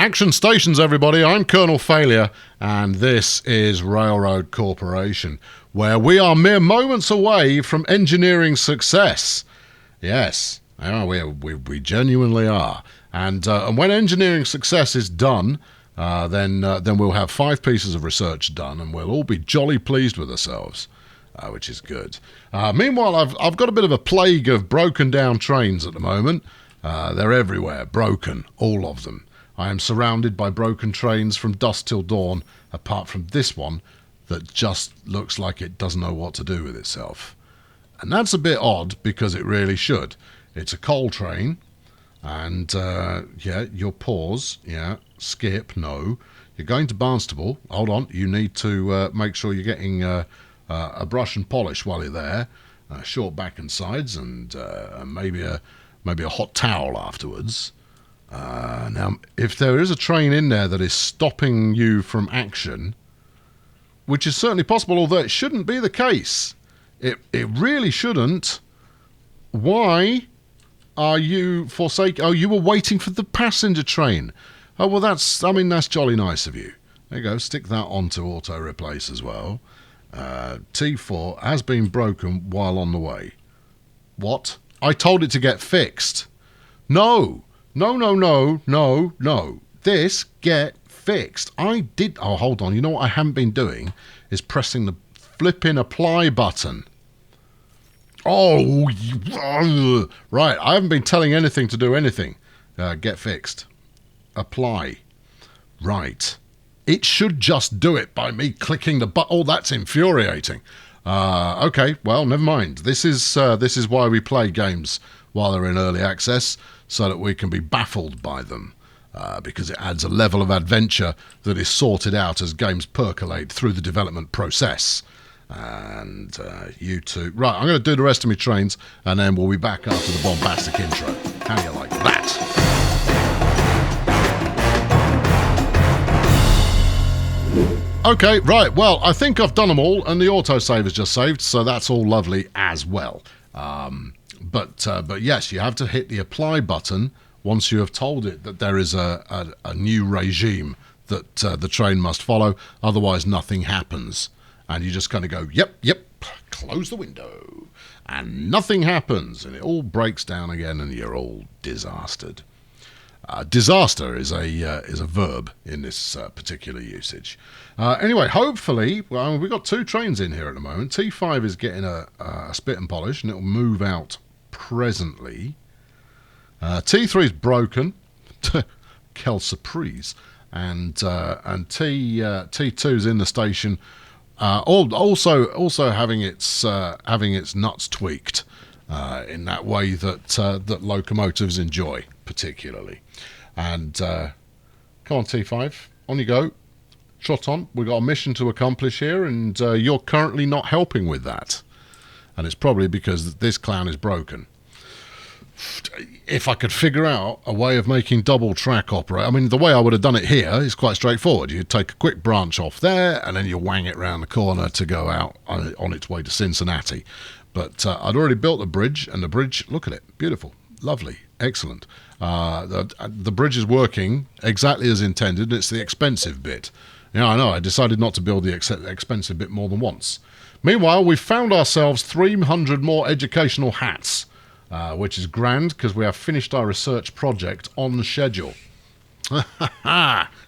Action stations, everybody. I'm Colonel Failure, and this is Railroad Corporation, where we are mere moments away from engineering success. Yes, we genuinely are. And when engineering success is done, then we'll have 5 pieces of research done, and we'll all be jolly pleased with ourselves, which is good. Meanwhile, I've got a bit of a plague of broken down trains at the moment. They're everywhere, broken, all of them. I am surrounded by broken trains from dusk till dawn, apart from this one that just looks like it doesn't know what to do with itself. And that's a bit odd, because it really should. It's a coal train, and your pause, skip, no. You're going to Barnstable, hold on, you need to make sure you're getting a brush and polish while you're there, short back and sides, and maybe a hot towel afterwards. Now, if there is a train in there that is stopping you from action, which is certainly possible, although it shouldn't be the case, it really shouldn't. Why are you forsaking? Oh, you were waiting for the passenger train. Oh, well, that's jolly nice of you. There you go, stick that onto auto replace as well. T4 has been broken while on the way. What? I told it to get fixed. No. This get fixed. I did. Oh, hold on. You know what I haven't been doing is pressing the flipping apply button. Oh, right. I haven't been telling anything to do anything. Get fixed. Apply. Right. It should just do it by me clicking the button. Oh, that's infuriating. Okay, well, never mind. This is why we play games while they're in early access, so that we can be baffled by them, because it adds a level of adventure that is sorted out as games percolate through the development process. And you two... Right, I'm going to do the rest of my trains, and then we'll be back after the bombastic intro. How do you like that? Okay, right, well, I think I've done them all, and the autosave has just saved, so that's all lovely as well. But yes, you have to hit the apply button once you have told it that there is a new regime that the train must follow, otherwise nothing happens. And you just kind of go, yep, close the window, and nothing happens, and it all breaks down again, and you're all disastered. Disaster is a verb in this particular usage. Anyway, hopefully, well, we've got 2 trains in here at the moment. T5 is getting a spit and polish, and it'll move out presently. T3 is broken. Quelle surprise. And T2 is in the station, also having its nuts tweaked in that way that locomotives enjoy particularly. And come on, T5, on you go. Trot on. We've got a mission to accomplish here, and you're currently not helping with that. And it's probably because this clown is broken. If I could figure out a way of making double track operate, I mean, the way I would have done it here is quite straightforward. You take a quick branch off there, and then you wang it round the corner to go out on its way to Cincinnati. But I'd already built the bridge, and the bridge, look at it, beautiful, lovely, excellent. The bridge is working exactly as intended. It's the expensive bit. Yeah, I know, I decided not to build the expensive bit more than once. Meanwhile, we've found ourselves 300 more educational hats, which is grand, because we have finished our research project on schedule.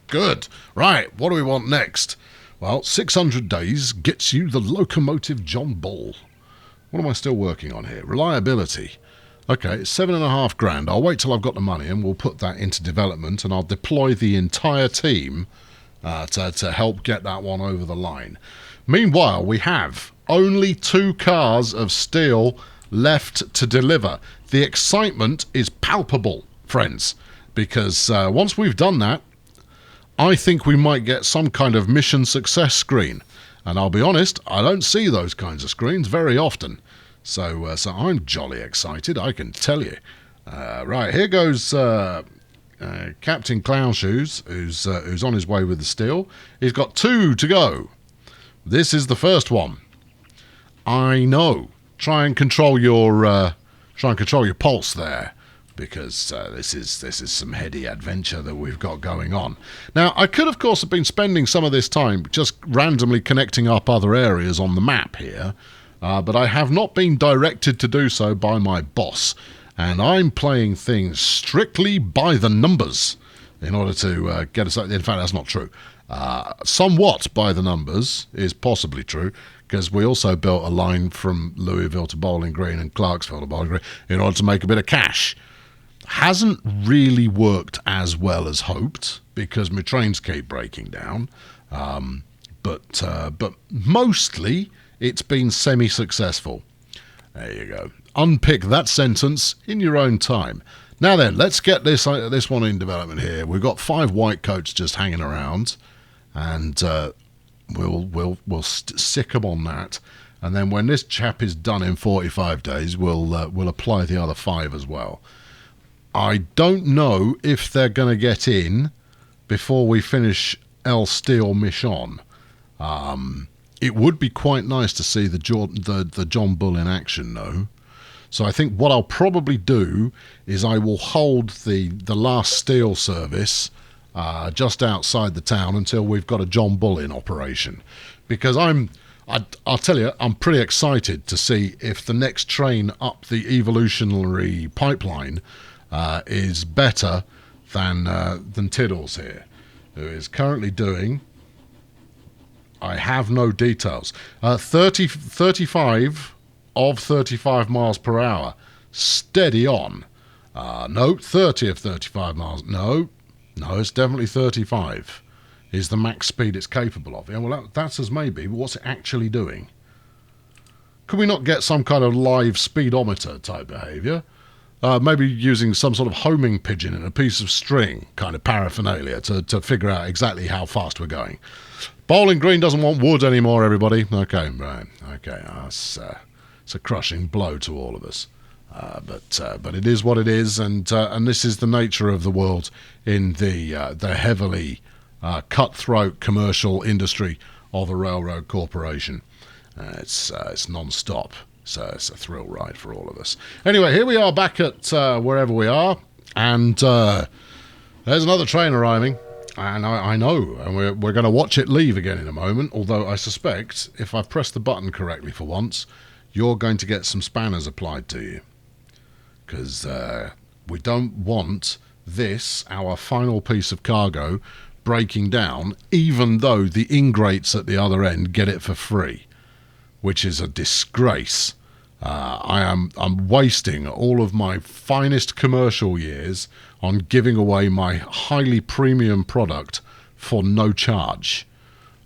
Good. Right, what do we want next? Well, 600 days gets you the locomotive John Bull. What am I still working on here? Reliability. Okay, 7.5 grand. I'll wait till I've got the money, and we'll put that into development, and I'll deploy the entire team to help get that one over the line. Meanwhile, we have only 2 cars of steel left to deliver. The excitement is palpable, friends, because once we've done that, I think we might get some kind of mission success screen. And I'll be honest, I don't see those kinds of screens very often. So I'm jolly excited, I can tell you. Right, here goes Captain Clownshoes, who's on his way with the steel. He's got 2 to go. This is the first one. I know. Try and control your pulse there. because this is some heady adventure that we've got going on. Now, I could, of course, have been spending some of this time just randomly connecting up other areas on the map here, but I have not been directed to do so by my boss, and I'm playing things strictly by the numbers in order to get us... In fact, that's not true. Somewhat by the numbers is possibly true, because we also built a line from Louisville to Bowling Green and Clarksville to Bowling Green in order to make a bit of cash. Hasn't really worked as well as hoped, because my trains keep breaking down. But mostly it's been semi-successful. There you go. Unpick that sentence in your own time. Now then, let's get this one in development here. We've got 5 white coats just hanging around, and we'll sick them on that. And then when this chap is done in 45 days, we'll apply the other 5 as well. I don't know if they're going to get in before we finish El Steel Mission. It would be quite nice to see the John Bull in action, though. So I think what I'll probably do is I will hold the last steel service just outside the town until we've got a John Bull in operation. Because I'll tell you, I'm pretty excited to see if the next train up the evolutionary pipeline is better than Tiddles here, who is currently doing... I have no details. 35 of 35 miles per hour. Steady on. No, 30 of 35 miles. No, it's definitely 35 is the max speed it's capable of. Yeah, well, that's as maybe, but what's it actually doing? Could we not get some kind of live speedometer type behaviour? Maybe using some sort of homing pigeon and a piece of string kind of paraphernalia to figure out exactly how fast we're going. Bowling Green doesn't want wood anymore, everybody. Okay, right. Okay, it's a crushing blow to all of us. But it is what it is, and this is the nature of the world in the heavily cutthroat commercial industry of a railroad corporation. It's non-stop. So it's a thrill ride for all of us. Anyway, here we are back at wherever we are, and there's another train arriving. And I know, and we're going to watch it leave again in a moment, although I suspect, if I press the button correctly for once, you're going to get some spanners applied to you. Because we don't want this, our final piece of cargo, breaking down, even though the ingrates at the other end get it for free, which is a disgrace. I'm wasting all of my finest commercial years on giving away my highly premium product for no charge.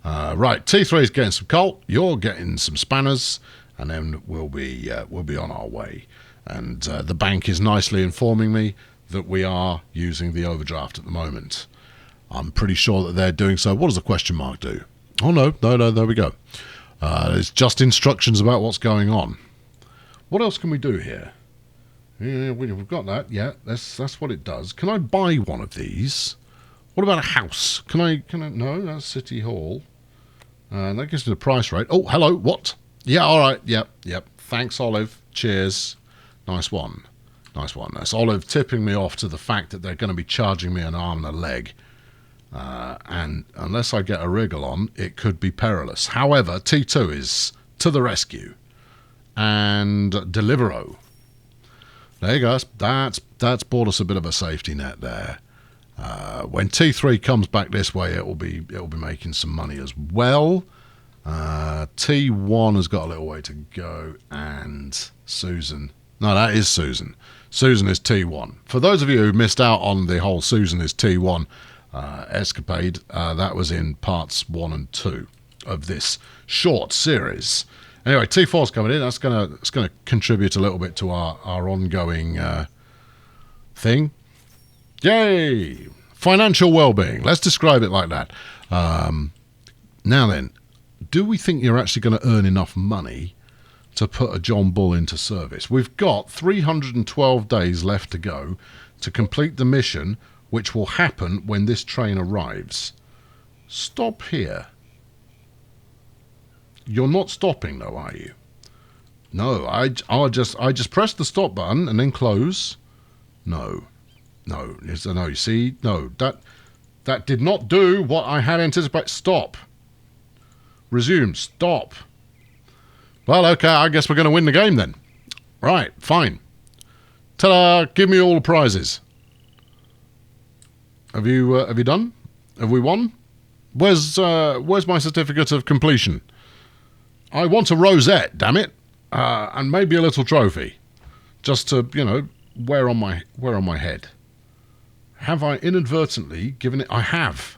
Right, T3 is getting some coal, you're getting some spanners, and then we'll be on our way. And the bank is nicely informing me that we are using the overdraft at the moment. I'm pretty sure that they're doing so. What does the question mark do? Oh no, there we go. It's just instructions about what's going on. What else can we do here? Yeah, we've got that. Yeah, that's what it does. Can I buy one of these? What about a house? Can I? No, that's City Hall. That gives me the price rate. Oh, hello. What? Yeah, all right. Yep. Thanks, Olive. Cheers. Nice one. That's Olive tipping me off to the fact that they're going to be charging me an arm and a leg. And unless I get a wriggle on, it could be perilous. However, T2 is to the rescue. And Delivero. There you go. That's bought us a bit of a safety net there. When T3 comes back this way, it will be making some money as well. T1 has got a little way to go, and Susan. No, that is Susan. Susan is T1. For those of you who missed out on the whole Susan is T1 escapade, that was in parts 1 and 2 of this short series. Anyway, T4's coming in. That's gonna contribute a little bit to our ongoing thing. Yay! Financial well-being. Let's describe it like that. Now then, do we think you're actually going to earn enough money to put a John Bull into service? We've got 312 days left to go to complete the mission, which will happen when this train arrives. Stop here. You're not stopping, though, are you? No, I just press the stop button and then close. No. No. No, you see? No. That did not do what I had anticipated. Stop. Resume. Stop. Well, okay, I guess we're going to win the game then. Right, fine. Ta-da! Give me all the prizes. Have you done? Have we won? Where's my certificate of completion? I want a rosette, damn it, and maybe a little trophy, just to wear on my head. Have I inadvertently given it? I have.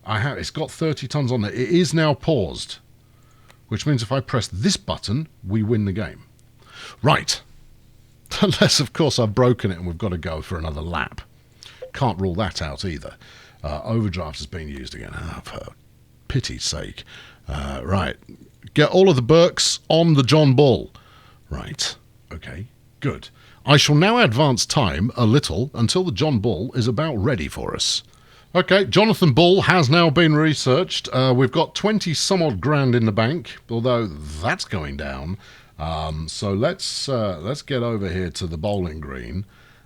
It's got 30 tons on it. It is now paused, which means if I press this button, we win the game. Right. Unless, of course, I've broken it and we've got to go for another lap. Can't rule that out either. Overdraft has been used again. For pity's sake. Right. Get all of the Burks on the John Bull. Right. Okay. Good. I shall now advance time a little until the John Bull is about ready for us. Okay, Jonathan Bull has now been researched. We've got 20 some odd grand in the bank, although that's going down. So let's get over here to the bowling green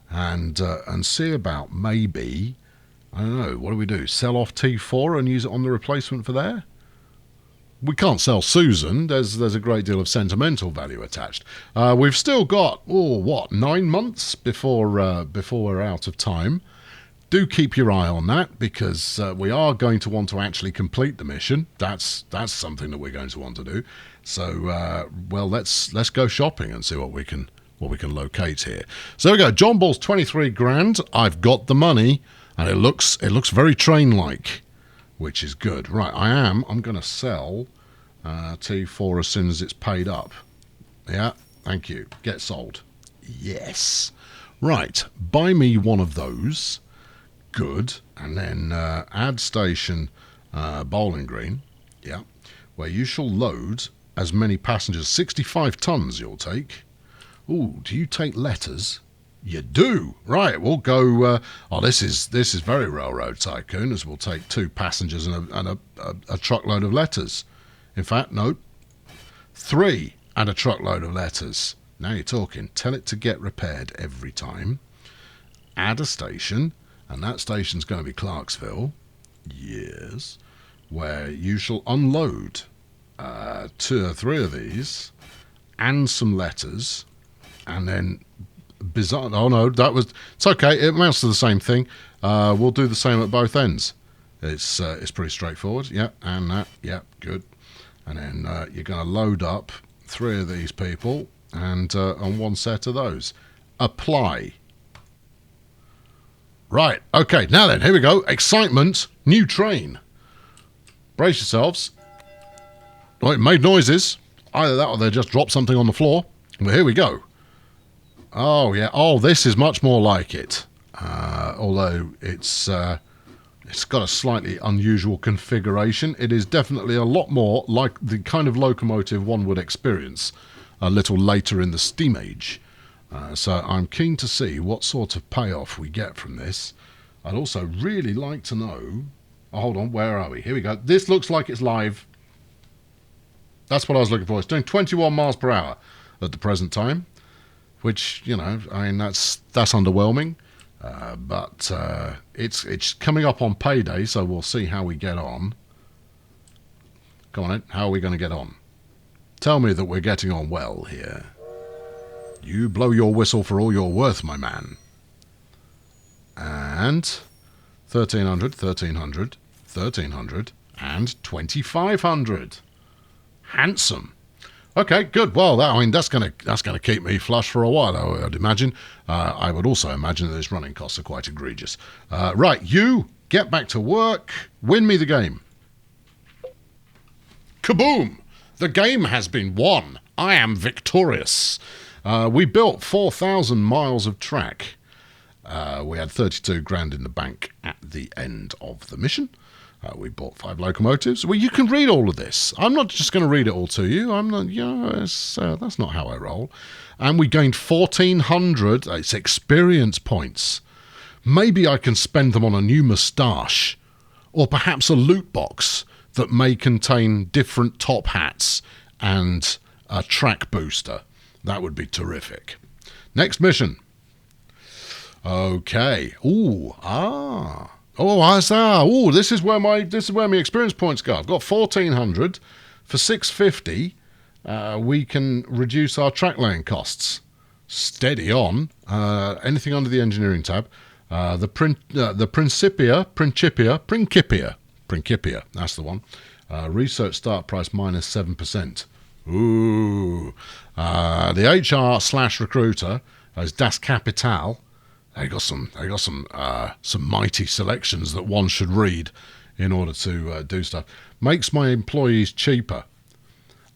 and see about maybe, I don't know, what do we do? Sell off T4 and use it on the replacement for there? We can't sell Susan. There's a great deal of sentimental value attached. We've still got 9 months before we're out of time. Do keep your eye on that because we are going to want to actually complete the mission. That's something that we're going to want to do. So let's go shopping and see what we can locate here. So there we go. John Bull's 23 grand. I've got the money, and it looks very train-like, which is good. Right, I'm going to sell T4 as soon as it's paid up. Yeah, thank you. Get sold. Yes. Right, buy me one of those. Good. And then add station bowling green. Yeah. Where you shall load as many passengers. 65 tons you'll take. Ooh, do you take letters? You do. Right, we'll go... this is very Railroad Tycoon, as we'll take 2 passengers and a truckload of letters. In fact, no, 3 and a truckload of letters. Now you're talking. Tell it to get repaired every time. Add a station, and that station's going to be Clarksville. Yes. Where you shall unload 2 or 3 of these and some letters, and then... Bizarre. Oh no, it's okay. It amounts to the same thing. We'll do the same at both ends. It's pretty straightforward. Yeah, and that. Yeah, good. And then you're going to load up 3 of these people and on 1 set of those. Apply. Right. Okay. Now then, here we go. Excitement. New train. Brace yourselves. Oh, it made noises. Either that or they just dropped something on the floor. Well, here we go. Oh, yeah. Oh, this is much more like it. Although it's got a slightly unusual configuration. It is definitely a lot more like the kind of locomotive one would experience a little later in the steam age. So I'm keen to see what sort of payoff we get from this. I'd also really like to know... Oh, hold on, where are we? Here we go. This looks like it's live. That's what I was looking for. It's doing 21 miles per hour at the present time. Which, I mean, that's underwhelming, but it's coming up on payday, so we'll see how we get on. Come on, then. How are we going to get on? Tell me that we're getting on well here. You blow your whistle for all you're worth, my man. And 1,300, 1,300, 1,300, and 2,500. Handsome. Okay, good. Well, that's going to keep me flush for a while, I'd imagine. I would also imagine that its running costs are quite egregious. Right, you get back to work. Win me the game. Kaboom! The game has been won. I am victorious. We built 4,000 miles of track. We had 32 grand in the bank at the end of the mission. We bought 5 locomotives. Well, you can read all of this. I'm not just going to read it all to you. I'm not. That's not how I roll. And we gained 1,400. It's experience points. Maybe I can spend them on a new moustache, or perhaps a loot box that may contain different top hats and a track booster. That would be terrific. Next mission. Okay. Ooh. Ah. Oh, I see. Ooh, this is where my experience points go. I've got 1,400 for 650. We can reduce our track laying costs. Steady on. Anything under the engineering tab. The Principia. That's the one. Research start price minus 7%. Ooh. The HR/recruiter is Das Kapital. They got some mighty selections that one should read in order to do stuff. Makes my employees cheaper.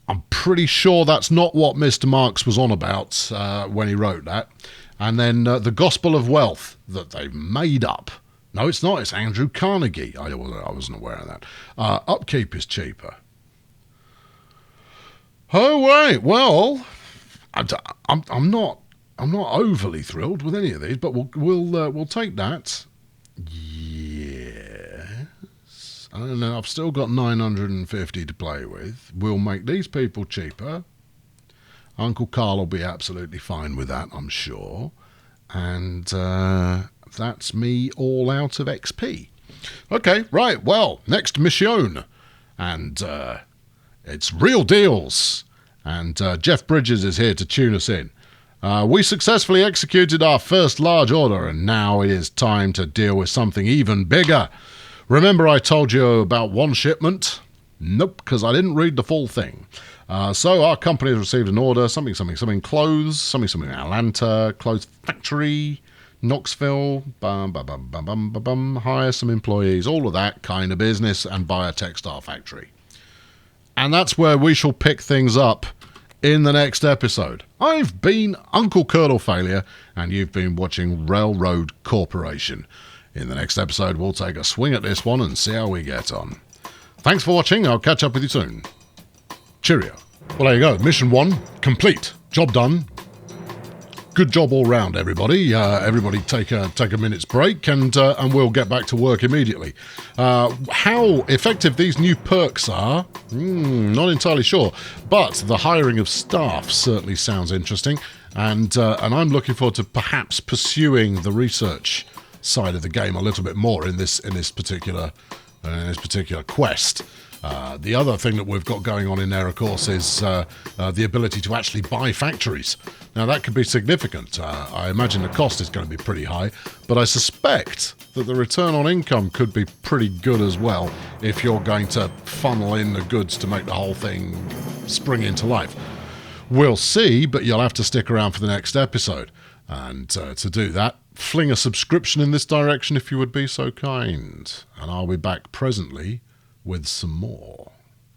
I'm pretty sure that's not what Mr. Marx was on about when he wrote that. And then the Gospel of Wealth that they've made up. No, it's not. It's Andrew Carnegie. I wasn't aware of that. Upkeep is cheaper. Oh wait, well, I'm not overly thrilled with any of these, but we'll take that. Yes. I don't know. I've still got 950 to play with. We'll make these people cheaper. Uncle Carl will be absolutely fine with that, I'm sure. And that's me all out of XP. Okay, right. Well, next mission, and it's real deals. And Jeff Bridges is here to tune us in. We successfully executed our first large order, and now it is time to deal with something even bigger. Remember I told you about one shipment? Nope, because I didn't read the full thing. So our company has received an order, something, clothes, something, Atlanta, clothes factory, Knoxville, hire some employees, all of that kind of business, and buy a textile factory. And that's where we shall pick things up in the next episode. I've been Uncle Colonel Failure, and you've been watching Railroad Corporation. In the next episode, we'll take a swing at this one and see how we get on. Thanks for watching. I'll catch up with you soon. Cheerio. Well, there you go. Mission 1 complete. Job done. Good job all round, everybody. Everybody take a minute's break, and we'll get back to work immediately. How effective these new perks are, not entirely sure, but the hiring of staff certainly sounds interesting, and I'm looking forward to perhaps pursuing the research side of the game a little bit more in this particular quest. The other thing that we've got going on in there, of course, is the ability to actually buy factories. Now, that could be significant. I imagine the cost is going to be pretty high, but I suspect that the return on income could be pretty good as well if you're going to funnel in the goods to make the whole thing spring into life. We'll see, but you'll have to stick around for the next episode. And to do that, fling a subscription in this direction if you would be so kind. And I'll be back presently with some more.